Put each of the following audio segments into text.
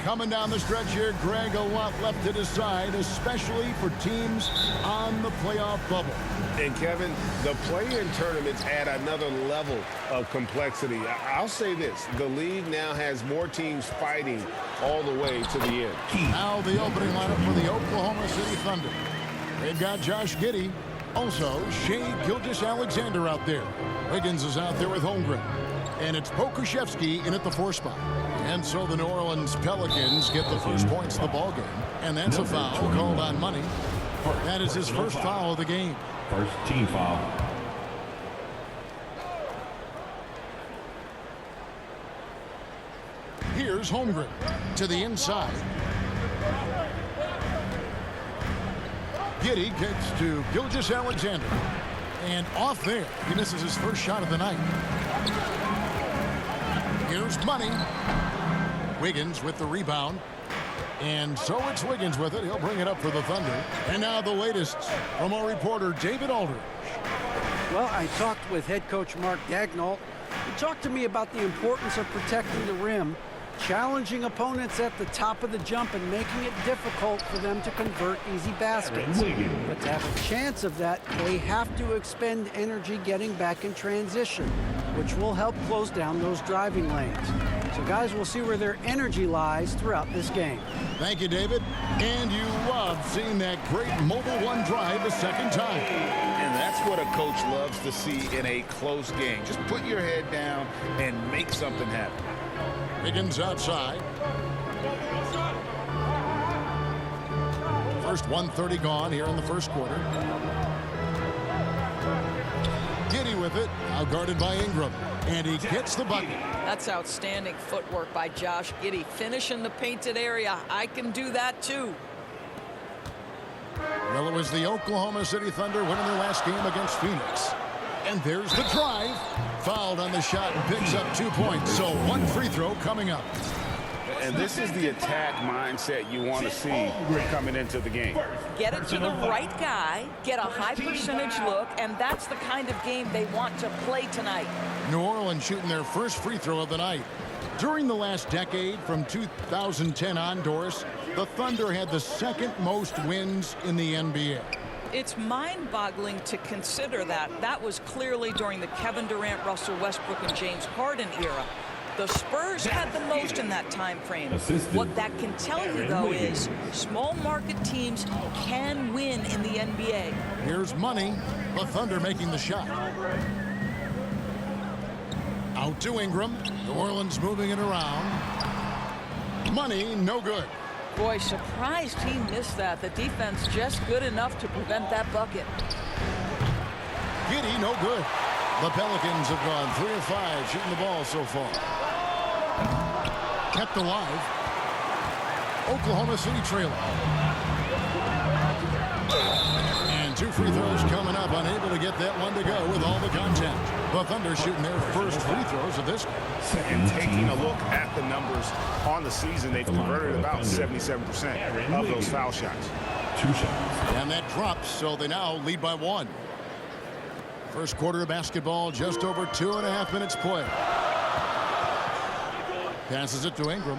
coming down the stretch here, Greg, a lot left to decide, especially for teams on the playoff bubble. And, Kevin, the play-in tournaments add another level of complexity. I'll say this. The league now has more teams fighting all the way to the end. Now the opening lineup for the Oklahoma City Thunder. They've got Josh Giddey. Also, Shai Gilgeous-Alexander out there. Wiggins is out there with Holmgren. And it's Pokusevski in at the 4 spot. And so the New Orleans Pelicans get the first points of the ballgame. And that's a foul called on Money. That is his first foul of the game. First team foul. Here's Holmgren to the inside. Giddey gets to Gilgeous-Alexander. And off there, he misses his first shot of the night. Here's Money. Wiggins with the rebound. And so it's Wiggins with it. He'll bring it up for the Thunder. And now the latest from our reporter, David Aldridge. Well, I talked with head coach Mark Daigneault. He talked to me about the importance of protecting the rim, challenging opponents at the top of the jump and making it difficult for them to convert easy baskets. But to have a chance of that, they have to expend energy getting back in transition, which will help close down those driving lanes. So, guys, we'll see where their energy lies throughout this game. Thank you, David. And you love seeing that great mobile one drive a second time. And that's what a coach loves to see in a close game. Just put your head down and make something happen. Wiggins outside. First 1:30 gone here in the first quarter. Giddey with it, now guarded by Ingram. And he gets the bucket. That's outstanding footwork by Josh Giddey. Finish in the painted area. I can do that too. Well, it was the Oklahoma City Thunder winning their last game against Phoenix. And there's the drive. Fouled on the shot and picks up 2 points. So one free throw coming up. And this is the attack mindset you want to see coming into the game. Get it to the right guy, get a high percentage look, and that's the kind of game they want to play tonight. New Orleans shooting their first free throw of the night. During the last decade, from 2010 on, Doris, the Thunder had the second most wins in the NBA. It's mind-boggling to consider that. That was clearly during the Kevin Durant, Russell Westbrook, and James Harden era. The Spurs had the most in that time frame. What that can tell you, though, is small market teams can win in the NBA. Here's Money. The Thunder making the shot. Out to Ingram. New Orleans moving it around. Money, no good. Boy, surprised he missed that. The defense just good enough to prevent that bucket. Giddey, no good. The Pelicans have gone 3 of 5 shooting the ball so far. Kept alive. Oklahoma City trailing. And 2 free throws coming up. Unable to get that one to go with all the contact. The Thunder shooting their first free throws of this game. And taking a look at the numbers on the season, they've converted about 77% of those foul shots. 2 shots. And that drops, so they now lead by 1. First quarter of basketball, just over 2.5 minutes play. Passes it to Ingram.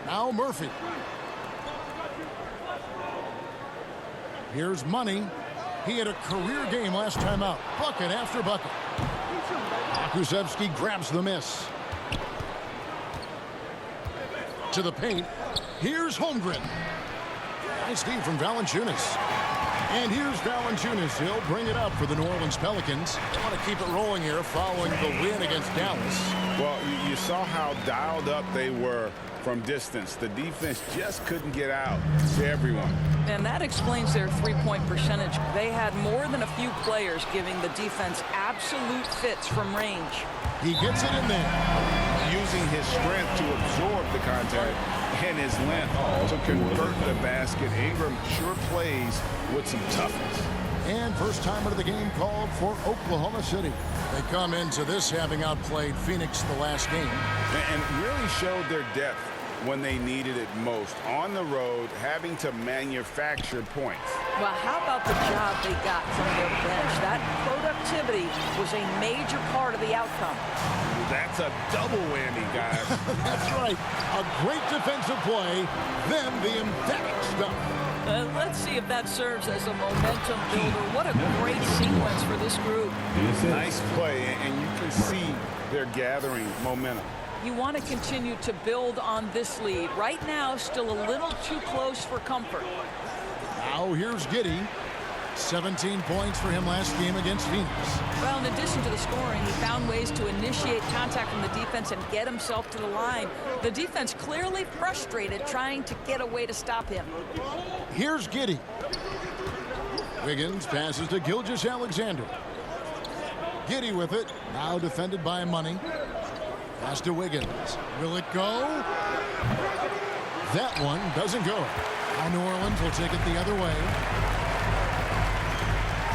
Now Murphy. Here's Money. He had a career game last time out. Bucket after bucket. Pokusevski grabs the miss. To the paint. Here's Holmgren. Nice D from Valanciunas. And here's Valanciunas. He'll bring it up for the New Orleans Pelicans. They want to keep it rolling here following the win against Dallas. Well, you saw how dialed up they were from distance. The defense just couldn't get out to everyone. And that explains their three-point percentage. They had more than a few players giving the defense absolute fits from range. He gets it in there. Using his strength to absorb the contact and his length to convert the basket. Ingram sure plays with some toughness. And first timer of the game called for Oklahoma City. They come into this having outplayed Phoenix the last game. And really showed their depth when they needed it most. On the road, having to manufacture points. Well, how about the job they got from their bench? That productivity was a major part of the outcome. That's a double whammy, guys. That's right. A great defensive play, then the emphatic stuff. Let's see if that serves as a momentum builder. What a great sequence for this group. Nice play, and you can see they're gathering momentum. You want to continue to build on this lead. Right now, still a little too close for comfort. Now here's Giddey. 17 points for him last game against Phoenix. Well, in addition to the scoring, he found ways to initiate contact from the defense and get himself to the line. The defense clearly frustrated trying to get a way to stop him. Here's Giddey. Wiggins passes to Gilgeous-Alexander. Giddey with it. Now defended by Money. Pass to Wiggins. Will it go? That one doesn't go. Now New Orleans will take it the other way.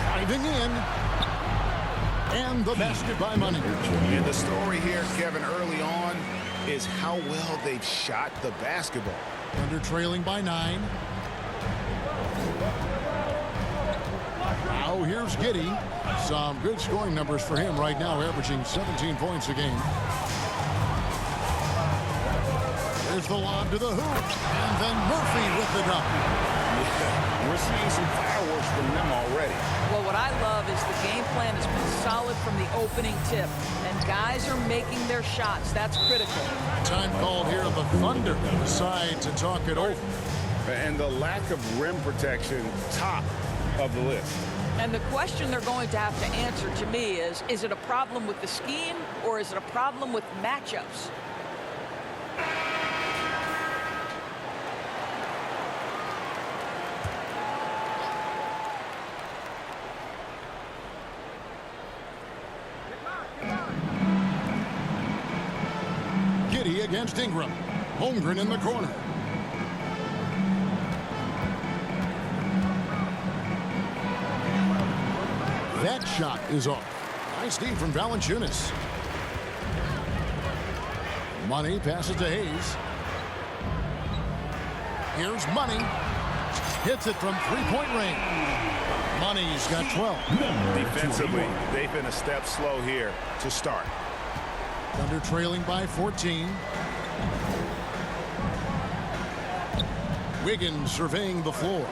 Diving in. And the basket by Money. And the story here, Kevin, early on is how well they've shot the basketball. Thunder trailing by 9. Now here's Giddey. Some good scoring numbers for him right now, averaging 17 points a game. There's the lob to the hoop. And then Murphy with the dunk. Yeah, we're seeing some fireworks from them already. Well, what I love is the game plan has been solid from the opening tip. And guys are making their shots. That's critical. Time called here. The Thunder decide to talk it over. And the lack of rim protection, top of the list. And the question they're going to have to answer to me is it a problem with the scheme or is it a problem with matchups? Giddey against Ingram. Holmgren in the corner. That shot is off. Nice D from Valanciunas. Money passes to Hayes. Here's Money. Hits it from three-point range. Money's got 12. Defensively, they've been a step slow here to start. Thunder trailing by 14. Wiggins surveying the floor.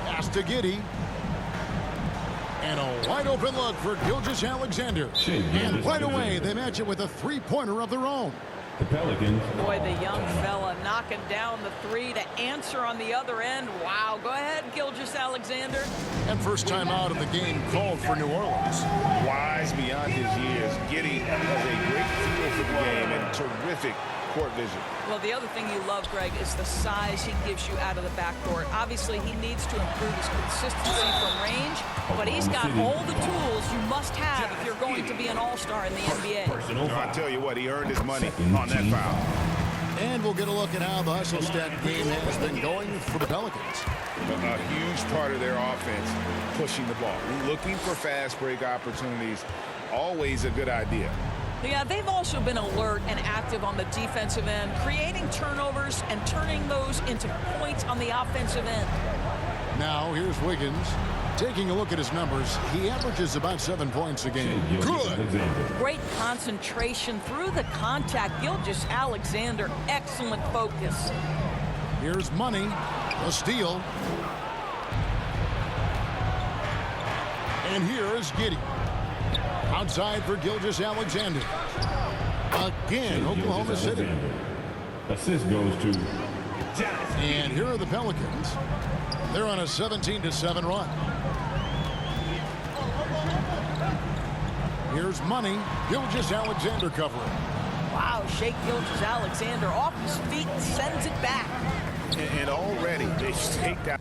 Pass to Giddey. And a wide open look for Gilgeous-Alexander. And right away, they match it with a three-pointer of their own. The Pelicans. Boy, the young fella knocking down the three to answer on the other end. Wow. Go ahead, Gilgeous-Alexander. And first time out of the game called for New Orleans. Wise beyond his years. Giddey has a great feel for the game and terrific court vision. Well, the other thing you love, Greg, is the size he gives you out of the backcourt. Obviously, he needs to improve his consistency from range, but he's got all the tools you must have if you're going to be an all-star in the NBA. I tell you what, he earned his money on that foul. And we'll get a look at how the hustle stat game has been going for the Pelicans. A huge part of their offense, pushing the ball. Looking for fast break opportunities, always a good idea. Yeah, they've also been alert and active on the defensive end, creating turnovers and turning those into points on the offensive end. Now, here's Wiggins. Taking a look at his numbers, he averages about 7 points a game. Good. Great concentration through the contact. Gilgeous-Alexander, excellent focus. Here's Money. A steal. And here is Giddey. Outside for Gilgeous-Alexander. Again, Oklahoma City. Assist goes to. And here are the Pelicans. They're on a 17-7 run. Here's Money. Gilgeous-Alexander covering. Wow, Shai Gilgeous-Alexander off his feet and sends it back. And already they've staked out.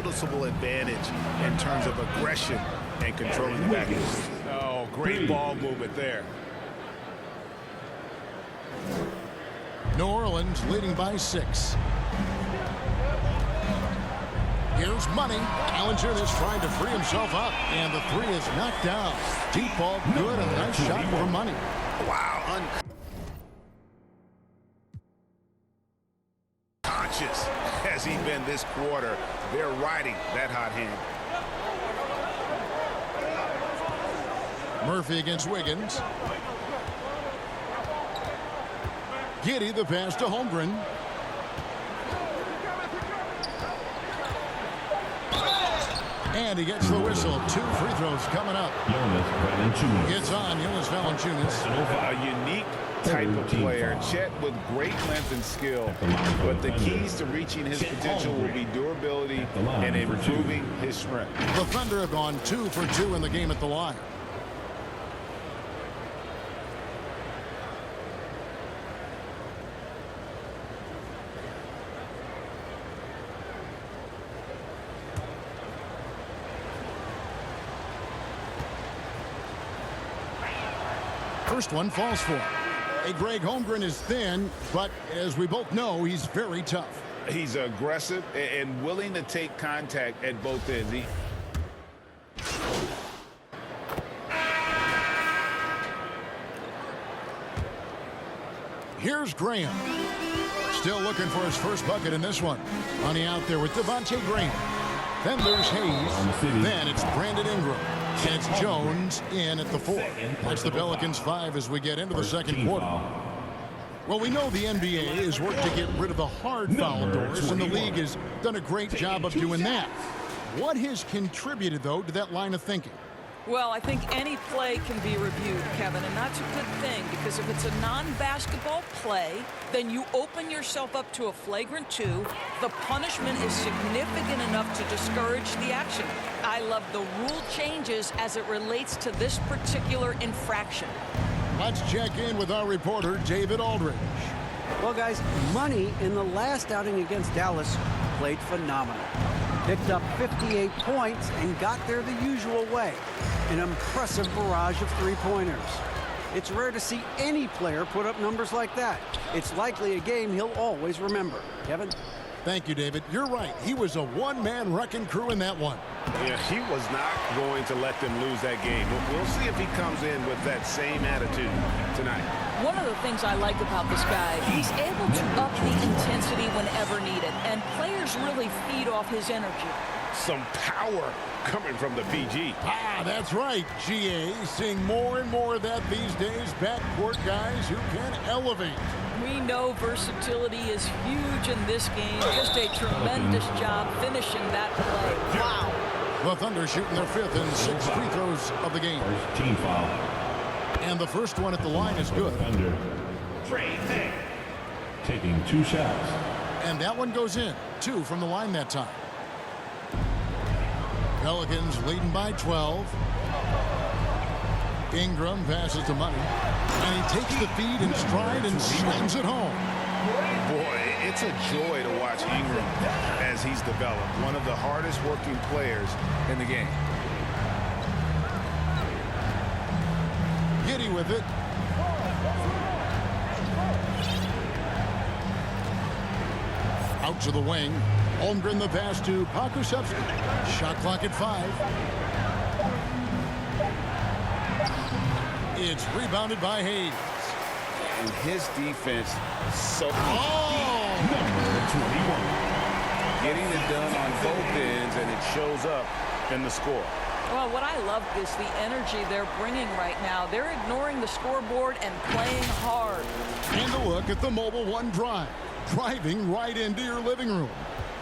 noticeable advantage in terms of aggression and controlling the back end. Oh, great ball movement there. New Orleans leading by 6. Here's Money. Allinger is trying to free himself up, and the 3 is knocked down. Deep ball, good, and a nice shot for Money. Wow, unconscious has he been this quarter. They're riding that hot hand. Murphy against Wiggins. Giddey the pass to Holmgren. And he gets the whistle. 2 free throws coming up. Jonas Valanciunas. It's on Jonas Valanciunas. A unique type of player. Chet with great length and skill. But the keys to reaching his potential will be durability and improving his strength. The Thunder have gone 2 for 2 in the game at the line. First one falls for him. Hey, Greg, Holmgren is thin, but as we both know, he's very tough. He's aggressive and willing to take contact at both ends. Here's Graham. Still looking for his first bucket in this one. Money out there with Devontae Graham. Then there's Hayes. Then it's Brandon Ingram. And it's Jones in at the 4. That's the Pelicans 5 as we get into the second quarter. Well, we know the NBA has worked to get rid of the hard foul doors, and the league has done a great job of doing that. What has contributed, though, to that line of thinking? Well, I think any play can be reviewed, Kevin, and that's a good thing because if it's a non-basketball play, then you open yourself up to a flagrant 2. The punishment is significant enough to discourage the action. I love the rule changes as it relates to this particular infraction. Let's check in with our reporter, David Aldridge. Well, guys, Money in the last outing against Dallas played phenomenal. Picked up 58 points and got there the usual way. An impressive barrage of 3-pointers. It's rare to see any player put up numbers like that. It's likely a game he'll always remember. Kevin? Thank you, David. You're right. He was a one-man wrecking crew in that one. Yeah, he was not going to let them lose that game. We'll see if he comes in with that same attitude tonight. One of the things I like about this guy, he's able to up the intensity whenever needed, and players really feed off his energy. Some power coming from the PG. Ah, that's right, GA. Seeing more and more of that these days. Backcourt guys who can elevate. We know versatility is huge in this game. Just a tremendous job finishing that play. Wow. The Thunder shooting their 5th and 6th free throws of the game. First team foul. And the first one at the line is good. Thunder. Taking 2 shots. And that one goes in. 2 from the line that time. Pelicans leading by 12. Ingram passes to Money. And he takes the feed in stride and slams it home. Boy, it's a joy to watch Ingram as he's developed. One of the hardest working players in the game. Giddey with it. Out to the wing. Holmgren the pass to Pokusevski. Shot clock at 5. It's rebounded by Hayes. And his defense so Number 21. getting it done on both ends, and it shows up in the score. Well, what I love is the energy they're bringing right now. They're ignoring the scoreboard and playing hard. And a look at the Mobile One drive. Driving right into your living room.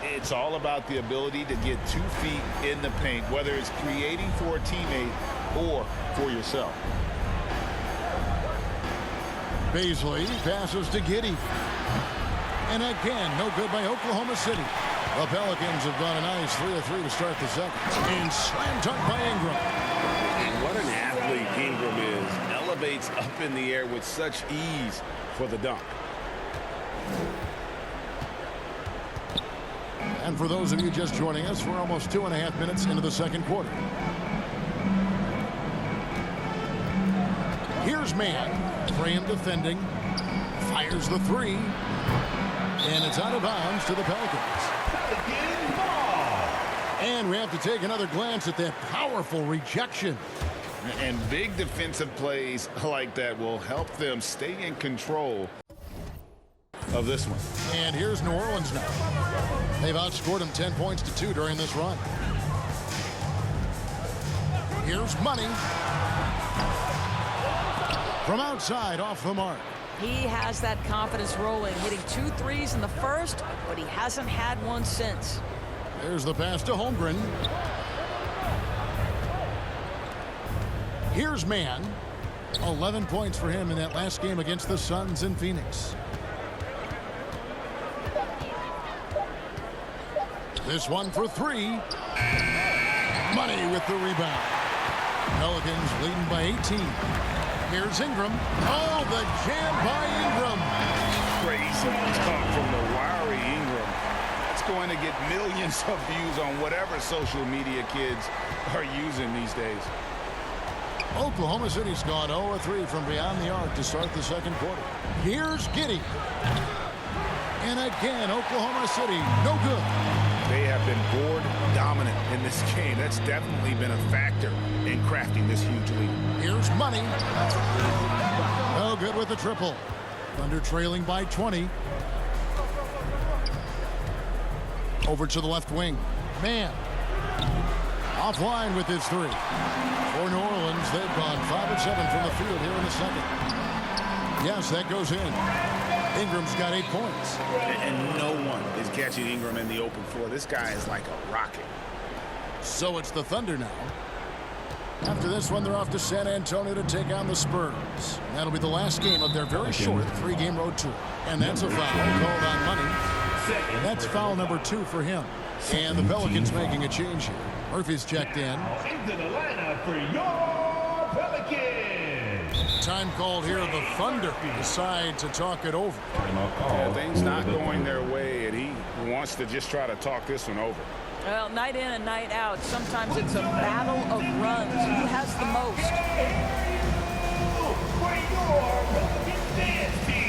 It's all about the ability to get 2 feet in the paint, whether it's creating for a teammate or for yourself. Beasley passes to Giddey. And again, no good by Oklahoma City. The Pelicans have done a nice 3-of-3 to start the second. And slam dunk by Ingram. And what an athlete Ingram is. Elevates up in the air with such ease for the dunk. And for those of you just joining us, we're almost 2.5 minutes into the second quarter. Here's Mann, frame defending, fires the three, and it's out of bounds to the Pelicans. And we have to take another glance at that powerful rejection. And big defensive plays like that will help them stay in control of this one. And here's New Orleans now. They've outscored them 10 points to 2 during this run. Here's Money. From outside, off the mark. He has that confidence rolling, hitting 2 threes in the first, but he hasn't had one since. There's the pass to Holmgren. Here's Mann. 11 points for him in that last game against the Suns in Phoenix. This one for 3. Money with the rebound. Pelicans leading by 18. Here's Ingram. Oh, the jam by Ingram. Crazy talk from the wiry Ingram. It's going to get millions of views on whatever social media kids are using these days. Oklahoma City's gone 0-3 from beyond the arc to start the second quarter. Here's Giddey. And again, Oklahoma City, no good. They have been board dominant in this game. That's definitely been a factor in crafting this huge lead. Here's Money. No good with the triple. Thunder trailing by 20. Over to the left wing. Mann. Offline with his 3. For New Orleans, they've gone 5 of 7 from the field here in the second. Yes, that goes in. Ingram's got 8 points. And no one is catching Ingram in the open floor. This guy is like a rocket. So it's the Thunder now. After this one, they're off to San Antonio to take on the Spurs. That'll be the last game of their very short 3-game road tour. And that's a foul called on Money. That's foul number 2 for him. And the Pelicans making a change here. Murphy's checked in. Into the lineup for your Pelicans. Time called here. The Thunder decide to talk it over. Yeah, things not going their way, and he wants to just try to talk this one over. Well, night in and night out, sometimes it's a battle of runs. Who has the most? For your Pelicans dance team.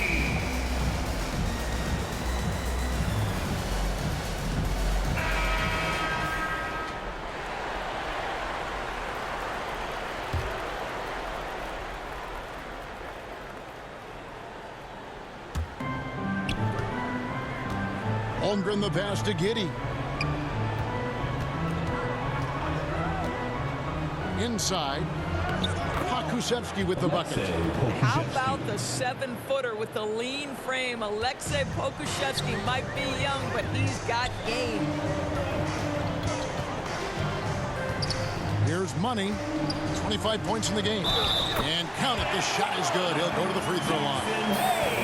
Holmgren the pass to Giddey. Inside. Pokusevski with the bucket. How about the 7-footer with the lean frame? Aleksej Pokusevski might be young, but he's got game. Here's Money. 25 points in the game. And count it. This shot is good. He'll go to the free throw line.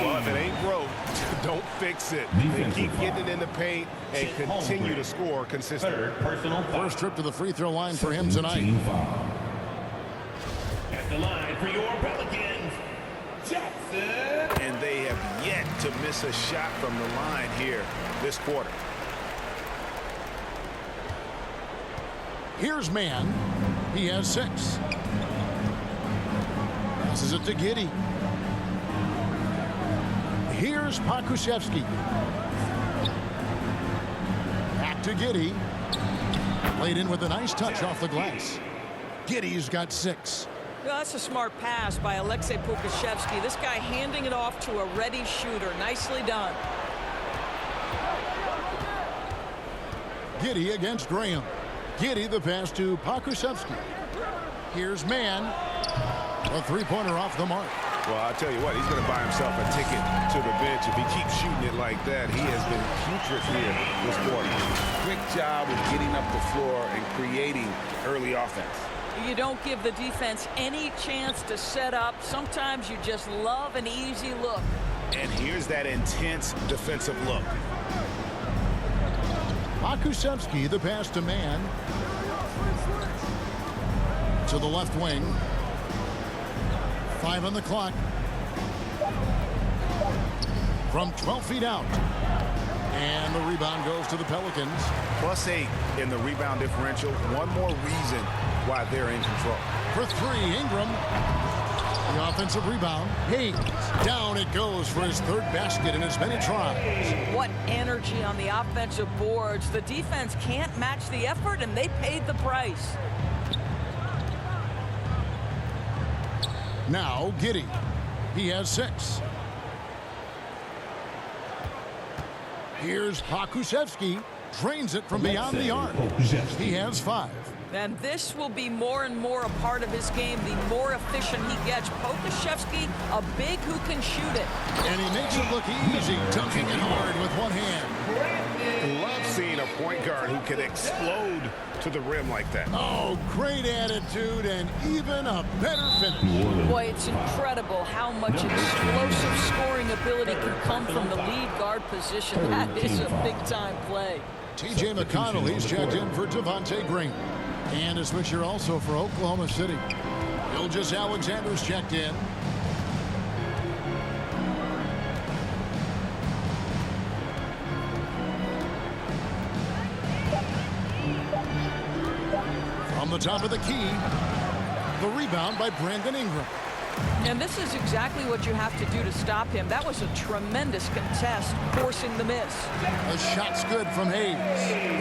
Well, if it ain't broke, don't fix it. They keep getting it in the paint and continue to score consistently. First trip to the free throw line for him tonight. At the line for your Pelicans, Jackson. And they have yet to miss a shot from the line here this quarter. Here's Mann. He has 6. Passes it to Giddey. Here's Pokusevski. Back to Giddey. Played in with a nice touch off the glass. Giddey's got 6. Well, that's a smart pass by Aleksej Pokusevski. This guy handing it off to a ready shooter. Nicely done. Giddey against Graham. Giddey the pass to Pokusevski. Here's Mann. A 3-pointer off the mark. Well, I'll tell you what, he's going to buy himself a ticket to the bench. If he keeps shooting it like that, he has been putrid here this quarter. Quick job of getting up the floor and creating early offense. You don't give the defense any chance to set up. Sometimes you just love an easy look. And here's that intense defensive look. Pokusevski the pass to Mann. To the left wing. 5 on the clock. From 12 feet out. And the rebound goes to the Pelicans. +8 in the rebound differential. One more reason why they're in control. For three, Ingram. The offensive rebound. Hayes. Down it goes for his third basket in as many tries. What energy on the offensive boards. The defense can't match the effort, and they paid the price. Now Giddey. He has 6. Here's Pokusevski. Drains it from beyond the arc. He has 5. And this will be more and more a part of his game the more efficient he gets. Pokusevski, a big who can shoot it. And he makes it look easy, dunking it hard with one hand. Love seeing a point guard who can explode to the rim like that. Oh, great attitude and even a better finish. Boy, it's incredible how much explosive scoring ability can come from the lead guard position. That is a big-time play. T.J. McConnell, he's checked in for Devontae Green. And a switcher also for Oklahoma City. Gilgeous-Alexander's checked in. From the top of the key, the rebound by Brandon Ingram. And this is exactly what you have to do to stop him. That was a tremendous contest, forcing the miss. The shot's good from Hayes.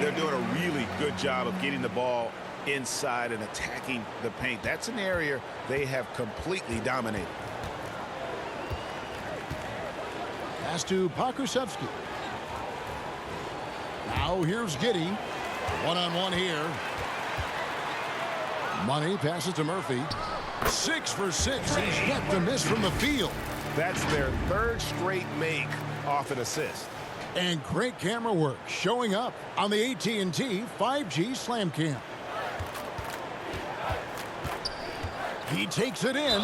They're doing a really good job of getting the ball inside and attacking the paint. That's an area they have completely dominated. Pass to Pokusevski. Now here's Giddey. One-on-one here. Money passes to Murphy. 6 for 6. He's yet to miss from the field. That's their third straight make off an assist. And great camera work showing up on the AT&T 5G Slam Cam. He takes it in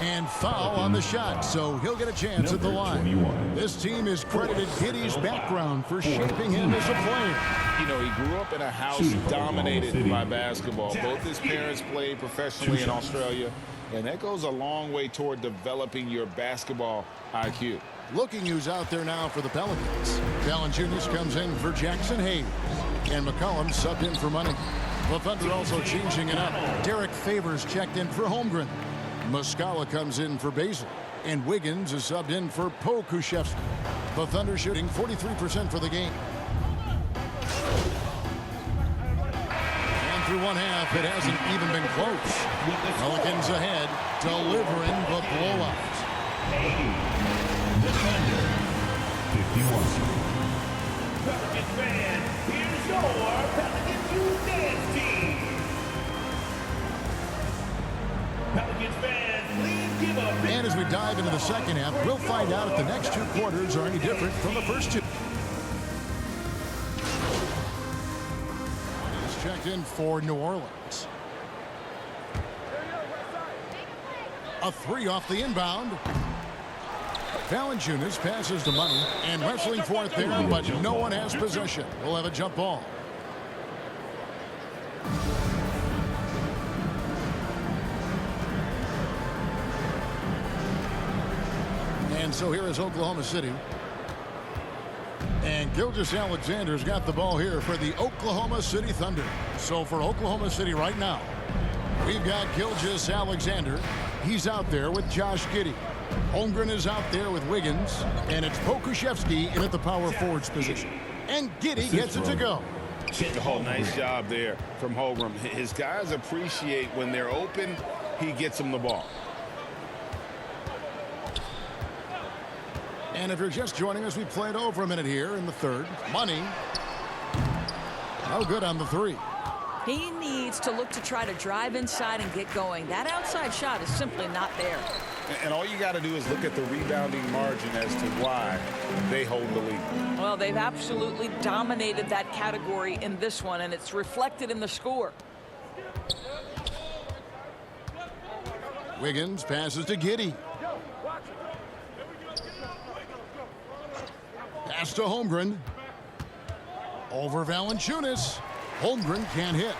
and foul on the shot, so he'll get a chance at the line. This team has credited Giddey's background for shaping him as a player. You know, he grew up in a house dominated by basketball. Both his parents played professionally in Australia, and that goes a long way toward developing your basketball IQ. Looking who's out there now for the Pelicans. Valanciunas comes in for Jackson Hayes. And McCollum subbed in for Money. The Thunder also changing it up. Derek Favors checked in for Holmgren. Muscala comes in for Basil. And Wiggins is subbed in for Pokusevski. The Thunder shooting 43% for the game. And through one half, it hasn't even been close. Pelicans ahead, delivering the blowout. The Thunder. 51. Pelicans fans, here's your Pelicans Youth Dance Team. Pelicans fans, please give a big... And as we dive into the second half, we'll find out if the next 2 quarters are any different from the first 2. He's checked in for New Orleans. A 3 off the inbound. Valanciunas passes to Money and wrestling for it there, but no one has possession. We'll have a jump ball. And so here is Oklahoma City. And Gilgeous-Alexander's got the ball here for the Oklahoma City Thunder. So for Oklahoma City right now, we've got Gilgeous-Alexander. He's out there with Josh Giddey. Holmgren is out there with Wiggins, and it's Pokusevski in at the power forwards position. And Giddey gets it to go. Oh, nice job there from Holmgren. His guys appreciate when they're open, he gets them the ball. And if you're just joining us, we played over a minute here in the third. Money. No good on the 3. He needs to look to try to drive inside and get going. That outside shot is simply not there. And all you got to do is look at the rebounding margin as to why they hold the lead. Well, they've absolutely dominated that category in this one, and it's reflected in the score. Wiggins passes to Giddey. Pass to Holmgren. Over Valanciunas. Holmgren can't hit.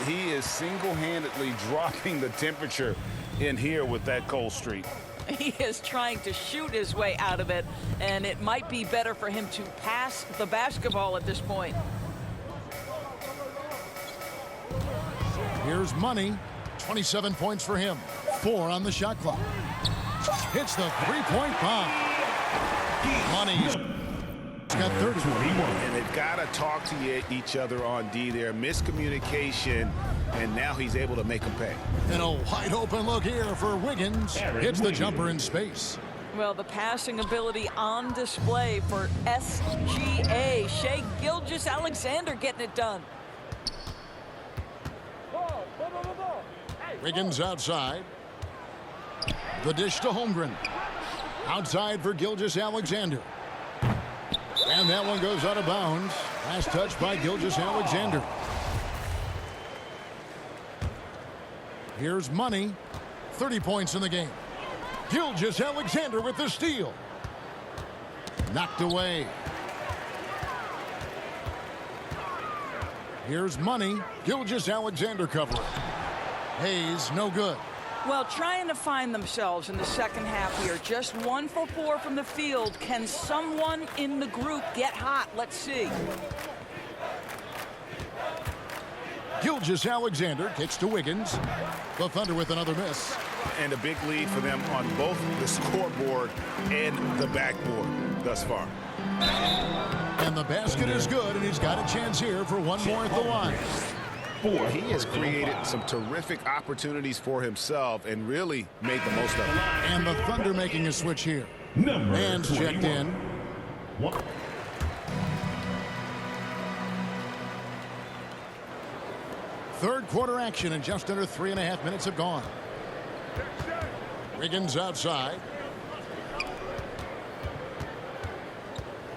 He is single-handedly dropping the temperature in here with that cold streak. He is trying to shoot his way out of it, and it might be better for him to pass the basketball at this point. Here's Money. 27 points for him. 4 on the shot clock. Hits the three-point bomb. Money's got 30. And they've got to talk to each other on D there. Miscommunication, and now he's able to make them pay. And a wide open look here for Wiggins. Hits the jumper in space. Well, the passing ability on display for SGA. Shai Gilgeous-Alexander getting it done. Wiggins outside. The dish to Holmgren. Outside for Gilgeous-Alexander. And that one goes out of bounds. Last touch by Gilgeous-Alexander. Here's Money. 30 points in the game. Gilgeous-Alexander with the steal. Knocked away. Here's Money. Gilgeous-Alexander covering. Hayes, no good. Well, trying to find themselves in the second half here. Just 1 for 4 from the field. Can someone in the group get hot? Let's see. Gilgeous-Alexander kicks to Wiggins. The Thunder with another miss. And a big lead for them on both the scoreboard and the backboard thus far. And the basket is good, and he's got a chance here for one more at the line. He has created some terrific opportunities for himself and really made the most of it. And the Thunder making a switch here. Hands checked in. Third quarter action, and just under 3.5 minutes have gone. Wiggins outside.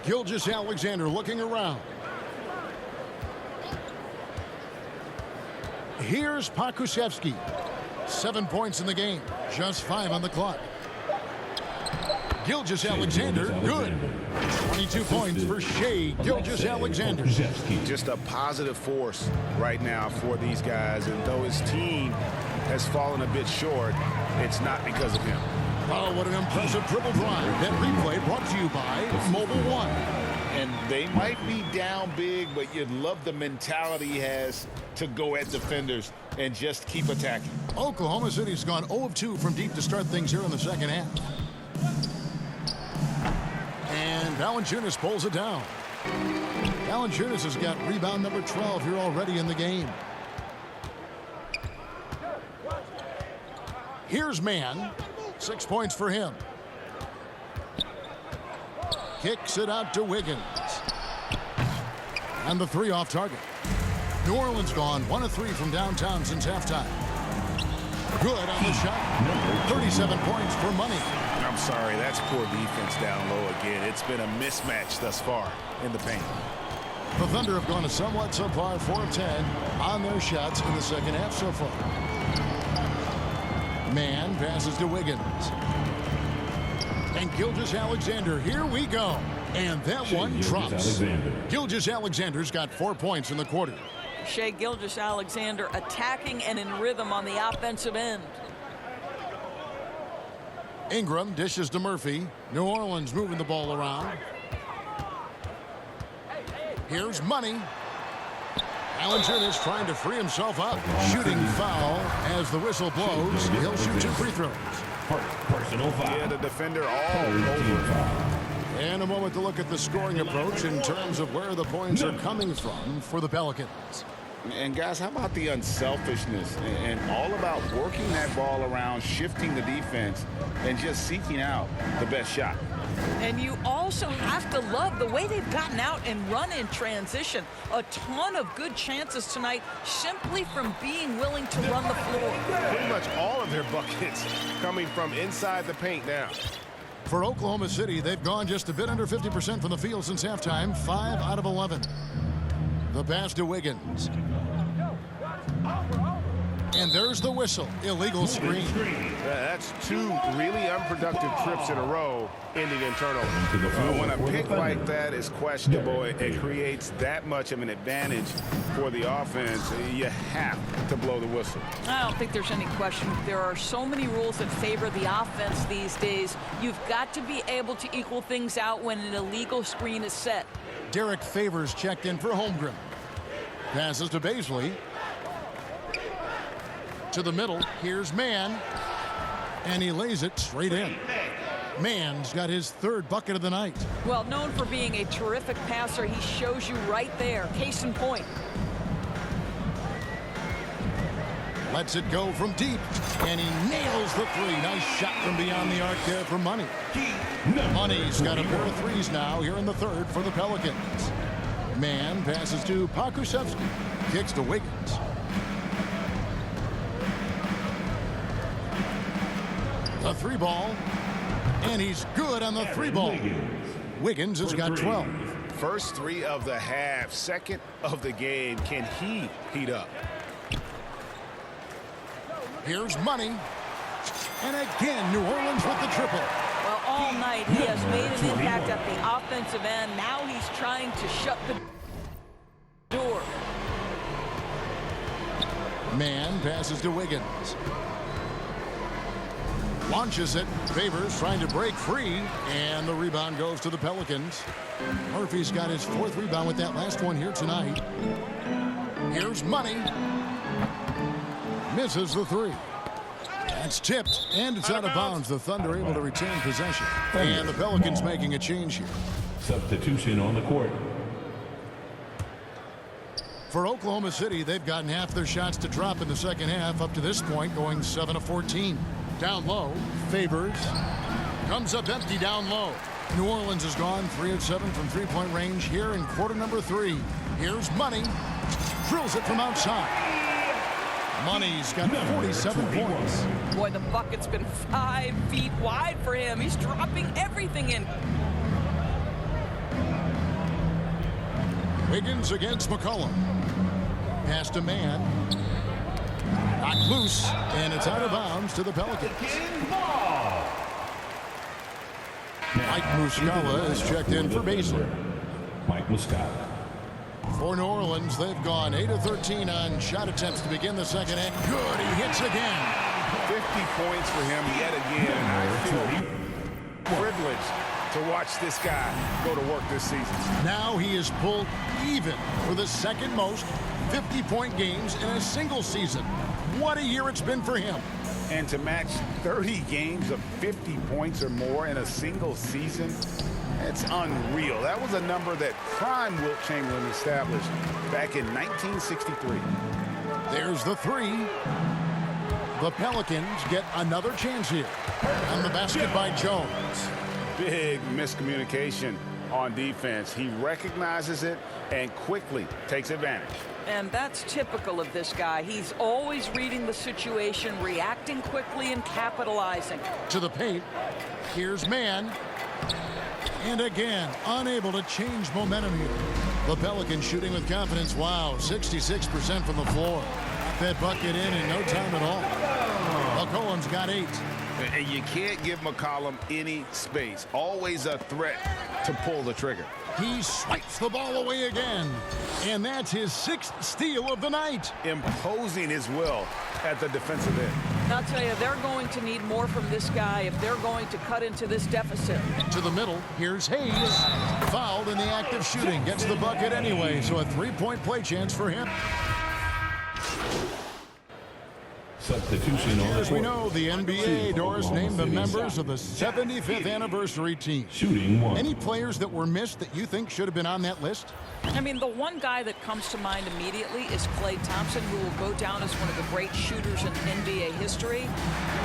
Gilgeous-Alexander looking around. Here's Pokusevski. 7 points in the game. Just 5 on the clock. Gilgeous-Alexander, good. 22 points for Shai Gilgeous-Alexander. Just a positive force right now for these guys. And though his team has fallen a bit short, it's not because of him. Oh, what an impressive triple drive. That replay brought to you by Mobile One. And they might be down big, but you'd love the mentality he has to go at defenders and just keep attacking. Oklahoma City's gone 0 of 2 from deep to start things here in the second half. And Valanciunas pulls it down. Valanciunas has got rebound number 12 here already in the game. Here's Mann. 6 points for him. Kicks it out to Wiggins. And the 3 off target. New Orleans gone 1 of 3 from downtown since halftime. Good on the shot. 37 points for Money. I'm sorry, that's poor defense down low again. It's been a mismatch thus far in the paint. The Thunder have gone a somewhat subpar 4 of 10 on their shots in the second half so far. Mann passes to Wiggins. And Gilgeous-Alexander, here we go. And that one drops. Gilgeous-Alexander's got 4 points in the quarter. Shai Gilgeous-Alexander attacking and in rhythm on the offensive end. Ingram dishes to Murphy. New Orleans moving the ball around. Here's Money. Valanciunas trying to free himself up. Shooting foul as the whistle blows. He'll shoot 2 free throws. Personal foul. Yeah, the defender all over. And a moment to look at the scoring approach in terms of where the points are coming from for the Pelicans. And guys, how about the unselfishness and all about working that ball around, shifting the defense, and just seeking out the best shot. And you also have to love the way they've gotten out and run in transition. A ton of good chances tonight simply from being willing to run the floor. Pretty much all of their buckets coming from inside the paint now. For Oklahoma City, they've gone just a bit under 50% from the field since halftime. 5 out of 11. The pass to Wiggins. And there's the whistle. Illegal screen. That's two really unproductive trips in a row ending in turnover. When a pick like that is questionable, it creates that much of an advantage for the offense. You have to blow the whistle. I don't think there's any question. There are so many rules that favor the offense these days. You've got to be able to equal things out when an illegal screen is set. Derek Favors checked in for Holmgren. Passes to Baisley. To the middle. Here's Mann. And he lays it straight in. Mann's got his third bucket of the night. Well, known for being a terrific passer, he shows you right there. Case in point. Lets it go from deep. And he nails the three. Nice shot from beyond the arc there for Money. Money's got a pair of threes now here in the third for the Pelicans. Mann passes to Pokusevski. Kicks to Wiggins. The three ball. And he's good on the three ball. Wiggins has got 12. First three of the half, second of the game. Can he heat up? Here's Money. And again, New Orleans with the triple. Well, all night he has made an impact at the offensive end. Now he's trying to shut the door. Mann passes to Wiggins. Launches it. Favors trying to break free. And the rebound goes to the Pelicans. Murphy's got his fourth rebound with that last one here tonight. Here's Money. Misses the three. That's tipped, and it's out of bounds. The Thunder able to retain possession. And the Pelicans making a change here. Substitution on the court. For Oklahoma City, they've gotten half their shots to drop in the second half, up to this point, going 7 of 14. Down low, Favors. Comes up empty down low. New Orleans has gone 3 of 7 from three-point range here in quarter number 3. Here's Money. Drills it from outside. Money's got 47 points. Boy, the bucket's been 5 feet wide for him. He's dropping everything in. Wiggins against McCollum. Pass to Mann. Knocked loose, and it's out of bounds to the Pelicans. Mike Muscala is checked in for Baisley. Mike Muscala. For New Orleans, they've gone 8 of 13 on shot attempts to begin the second half. Good, he hits again. 50 points for him yet again. I feel privileged to watch this guy go to work this season. Now he is pulled even for the second most 50-point games in a single season. What a year it's been for him. And to match 30 games of 50 points or more in a single season, it's unreal. That was a number that prime Wilt Chamberlain established back in 1963. There's the three. The Pelicans get another chance here. And the basket by Jones. Big miscommunication on defense. He recognizes it and quickly takes advantage. And that's typical of this guy. He's always reading the situation, reacting quickly, and capitalizing. To the paint. Here's Mann. And again, unable to change momentum here. The Pelicans shooting with confidence. Wow, 66% from the floor. Got that bucket in no time at all. McCollum's got 8. And you can't give McCollum any space. Always a threat to pull the trigger. He swipes the ball away again. And that's his 6th steal of the night. Imposing his will at the defensive end. I'll tell you, they're going to need more from this guy if they're going to cut into this deficit. To the middle, here's Hayes. Fouled in the act of shooting. Gets the bucket anyway, so a 3-point play chance for him. Substitution on the As we court. know, the NBA, Doris, named the members of the 75th anniversary team. Shooting 1. Any players that were missed that you think should have been on that list? I mean, the one guy that comes to mind immediately is Klay Thompson, who will go down as one of the great shooters in NBA history.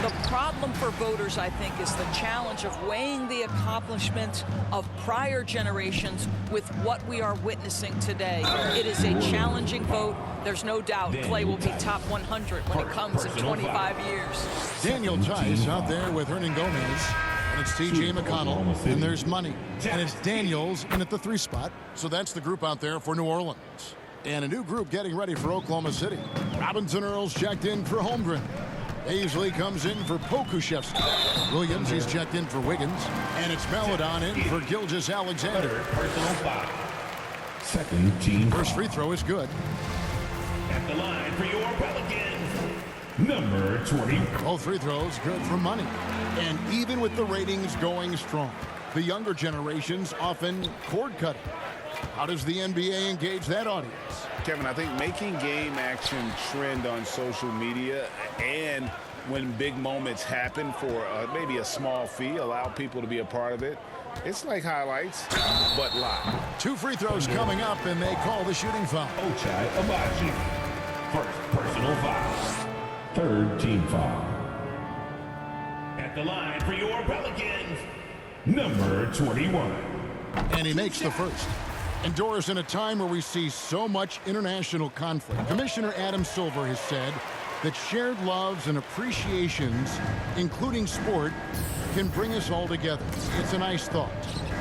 The problem for voters, I think, is the challenge of weighing the accomplishments of prior generations with what we are witnessing today. It is a challenging vote. There's no doubt Klay will be top 100 when it comes in 25 years. Daniel Tice out there with Hernan Gomez. And it's T.J. McConnell. And there's Money. And it's Daniels in at the 3 spot. So that's the group out there for New Orleans. And a new group getting ready for Oklahoma City. Robinson Earls checked in for Holmgren. Paisley comes in for Pokusevski. Williams, he's checked in for Wiggins. And it's Maledon in for Gilgeous-Alexander. Personal foul. Second team First foul. free throw is good. At the line for your Pelicans, Number 20. Both free throws good for money. And even with the ratings going strong, the younger generations often cord cutting. How does the NBA engage that audience? Kevin, I think making game action trend on social media and when big moments happen for maybe a small fee, allow people to be a part of it. It's like highlights, but live. 2 free throws coming up, and they call the shooting foul. Ochai Agbaji. First personal foul. Third team foul. at the line for your Pelicans, Number 21. And he makes the first. And Doris, in a time where we see so much international conflict, Commissioner Adam Silver has said that shared loves and appreciations, including sport, can bring us all together. It's a nice thought.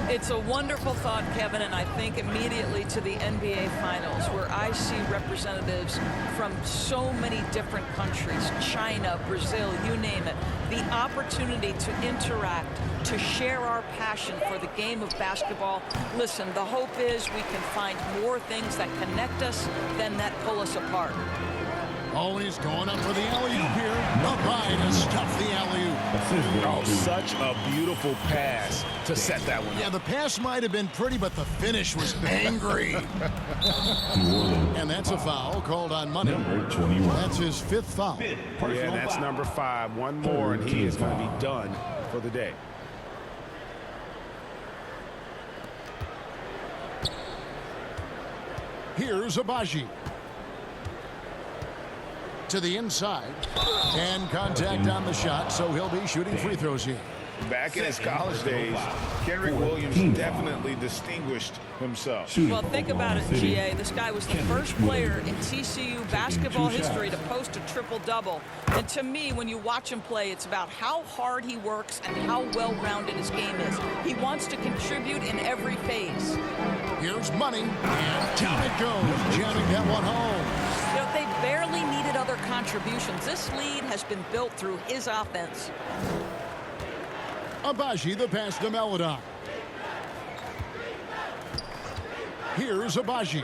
It's a wonderful thought, Kevin, and I think immediately to the NBA Finals, where I see representatives from so many different countries, China, Brazil, you name it, the opportunity to interact, to share our passion for the game of basketball. Listen, the hope is we can find more things that connect us than that pull us apart. Always going up for the alley-oop here. Up high to stuff the alley-oop. Oh, such a beautiful pass to set that one. Yeah, the pass might have been pretty, but the finish was angry. And that's a foul called on Money. Number 21. That's his 5th foul. Yeah, that's number 5. One more, and he is going to be done for the day. Here's Agbaji. To the inside, and contact on the shot, so he'll be shooting free throws here. Back in his college days, Kenrick Williams definitely distinguished himself. Well, think about it, GA. This guy was the first player in TCU basketball history to post a triple-double. And to me, when you watch him play, it's about how hard he works and how well-rounded his game is. He wants to contribute in every phase. Here's Money, and down it goes, jamming that one home. You know, they barely needed other contributions. This lead has been built through his offense. Agbaji, the pass to Maledon. Here's Agbaji.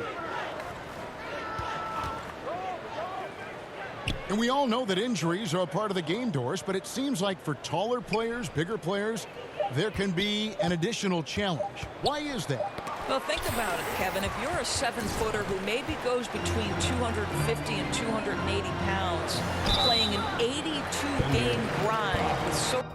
And we all know that injuries are a part of the game, Doris, but it seems like for taller players, bigger players, there can be an additional challenge. Why is that? Well, think about it, Kevin. If you're a 7-footer who maybe goes between 250 and 280 pounds, playing an 82-game grind with so...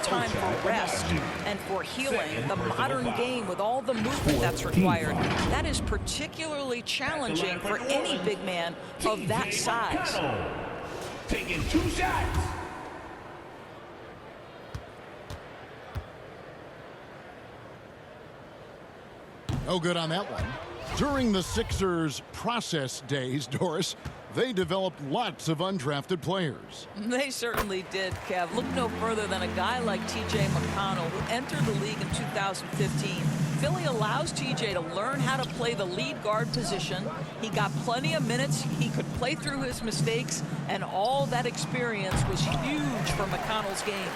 time for rest and for healing. The modern game with all the movement that's required, that is particularly challenging for any big man of that size. taking 2 shots. No good on that one. During the Sixers' process days, Doris, they developed lots of undrafted players. They certainly did, Kev. Look no further than a guy like T.J. McConnell, who entered the league in 2015. Philly allows T.J. to learn how to play the lead guard position. He got plenty of minutes. He could play through his mistakes, and all that experience was huge for McConnell's game.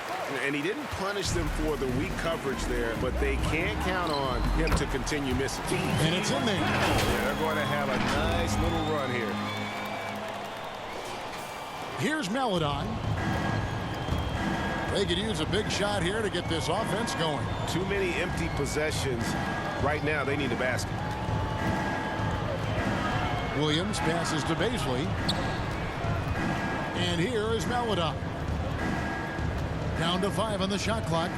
And he didn't punish them for the weak coverage there, but they can't count on him to continue missing. And it's in there. Yeah, they're going to have a nice little run here. Here's Maledon. They could use a big shot here to get this offense going. Too many empty possessions. Right now, they need a basket. Williams passes to Paisley. And here is Maledon. Down to 5 on the shot clock.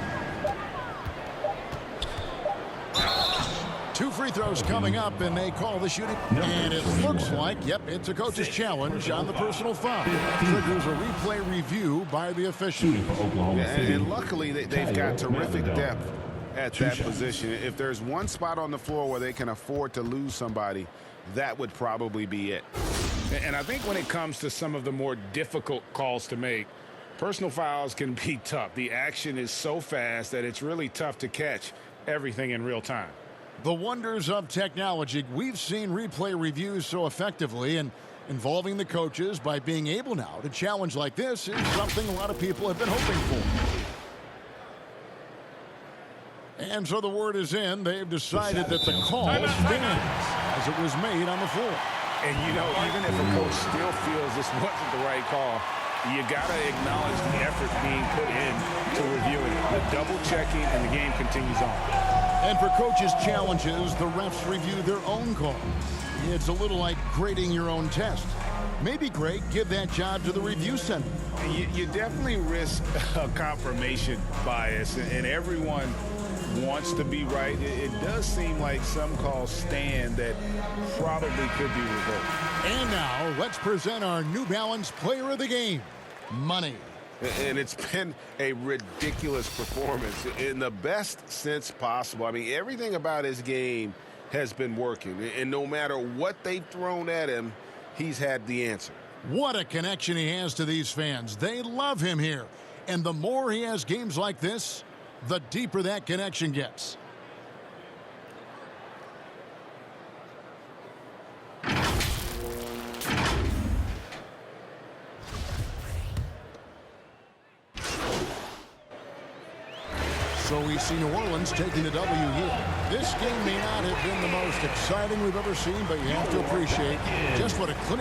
2 free throws coming up, and they call the shooting. And it looks like, yep, it's a coach's challenge on the personal foul. Triggers a replay review by the official. And luckily, they've got terrific depth at that position. If there's one spot on the floor where they can afford to lose somebody, that would probably be it. And I think when it comes to some of the more difficult calls to make, personal fouls can be tough. The action is so fast that it's really tough to catch everything in real time. The wonders of technology. We've seen replay reviews so effectively, and involving the coaches by being able now to challenge like this is something a lot of people have been hoping for. And so the word is in. They've decided that the call stands as it was made on the floor. And, you know, even if a coach still feels this wasn't the right call, you got to acknowledge the effort being put in to reviewing it. The double checking, and the game continues on. And for coaches' challenges, the refs review their own call. It's a little like grading your own test. Maybe, Greg, give that job to the review center. You definitely risk a confirmation bias, and everyone wants to be right. It does seem like some calls stand that probably could be revoked. And now, let's present our New Balance Player of the Game, Money. And it's been a ridiculous performance in the best sense possible. I mean, everything about his game has been working. And no matter what they've thrown at him, he's had the answer. What a connection he has to these fans. They love him here. And the more he has games like this, the deeper that connection gets. So we see New Orleans taking the W here. This game may not have been the most exciting we've ever seen, but you have to appreciate just what a clinic